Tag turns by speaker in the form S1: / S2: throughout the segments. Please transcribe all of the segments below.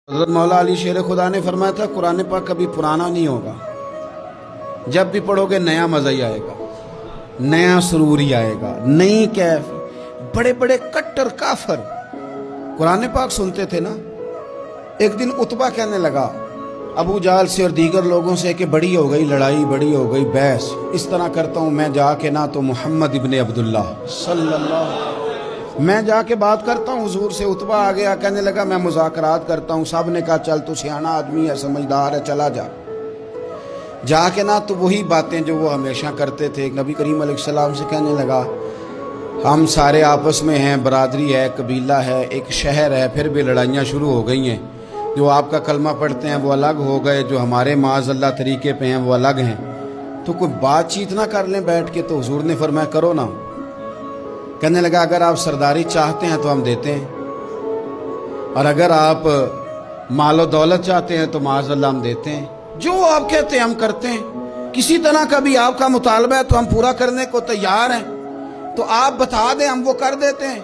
S1: حضرت مولا علی شیر خدا نے فرمایا تھا قرآن پاک کبھی پرانا نہیں ہوگا، جب بھی پڑھو گے نیا مزہ ہی آئے گا، نیا سرور ہی آئے گا، نئی کیف۔ بڑے بڑے کٹر کافر قرآن پاک سنتے تھے نا۔ ایک دن عتبہ کہنے لگا ابو جہل سے اور دیگر لوگوں سے کہ بڑی ہو گئی لڑائی، بڑی ہو گئی بحث، اس طرح کرتا ہوں میں جا کے نہ تو محمد ابن عبداللہ صلی اللہ علیہ وسلم میں جا کے بات کرتا ہوں حضور سے۔ عتبہ آ گیا، کہنے لگا میں مذاکرات کرتا ہوں۔ سب نے کہا چل تو سیانا آدمی ہے، سمجھدار ہے، چلا جا۔ جا کے نہ تو وہی باتیں جو وہ ہمیشہ کرتے تھے۔ نبی کریم علیہ السلام سے کہنے لگا ہم سارے آپس میں ہیں، برادری ہے، قبیلہ ہے، ایک شہر ہے، پھر بھی لڑائیاں شروع ہو گئی ہیں۔ جو آپ کا کلمہ پڑھتے ہیں وہ الگ ہو گئے، جو ہمارے معاذ اللہ طریقے پہ ہیں وہ الگ ہیں، تو کوئی بات چیت نہ کر لیں بیٹھ کے۔ تو حضور نے فرمایا کرو نا۔ کہنے لگا اگر آپ سرداری چاہتے ہیں تو ہم دیتے ہیں، اور اگر آپ مال و دولت چاہتے ہیں تو معاذ اللہ ہم دیتے ہیں۔ جو آپ کہتے ہیں ہم کرتے ہیں، کسی طرح کا بھی آپ کا مطالبہ ہے تو ہم پورا کرنے کو تیار ہیں، تو آپ بتا دیں ہم وہ کر دیتے ہیں۔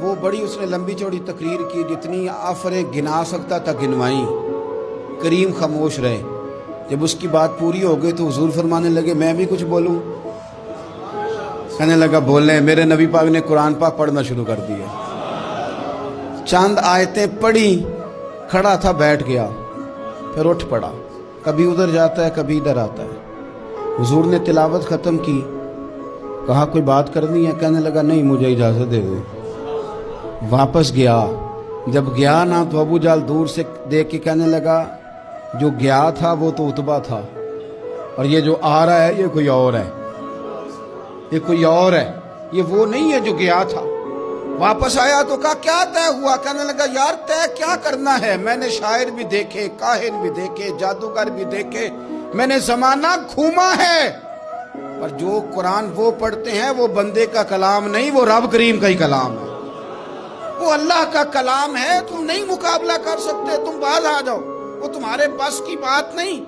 S1: وہ بڑی اس نے لمبی چوڑی تقریر کی، جتنی آفریں گنا سکتا تھا گنوائیں۔ کریم خاموش رہے۔ جب اس کی بات پوری ہو گئی تو حضور فرمانے لگے میں بھی کچھ بولوں؟ کہنے لگا بولیں۔ میرے نبی پاک نے قرآن پاک پڑھنا شروع کر دیا، چند آیتیں پڑھی، کھڑا تھا بیٹھ گیا، پھر اٹھ پڑا، کبھی ادھر جاتا ہے کبھی ادھر آتا ہے۔ حضور نے تلاوت ختم کی، کہا کوئی بات کرنی ہے؟ کہنے لگا نہیں مجھے اجازت دے دو۔ واپس گیا، جب گیا نا تو ابو جہل دور سے دیکھ کے کہنے لگا جو گیا تھا وہ تو عتبہ تھا، اور یہ جو آ رہا ہے یہ کوئی اور ہے، یہ کوئی اور ہے، یہ وہ نہیں ہے جو گیا تھا۔ واپس آیا تو کہا کیا طے ہوا؟ کہنے لگا یار طے کیا کرنا ہے، میں نے شاعر بھی دیکھے، کاہن بھی دیکھے، جادوگر بھی دیکھے، میں نے زمانہ گھوما ہے، پر جو قرآن وہ پڑھتے ہیں وہ بندے کا کلام نہیں، وہ رب کریم کا ہی کلام ہے، وہ اللہ کا کلام ہے۔ تم نہیں مقابلہ کر سکتے، تم باز آ جاؤ، وہ تمہارے بس کی بات نہیں۔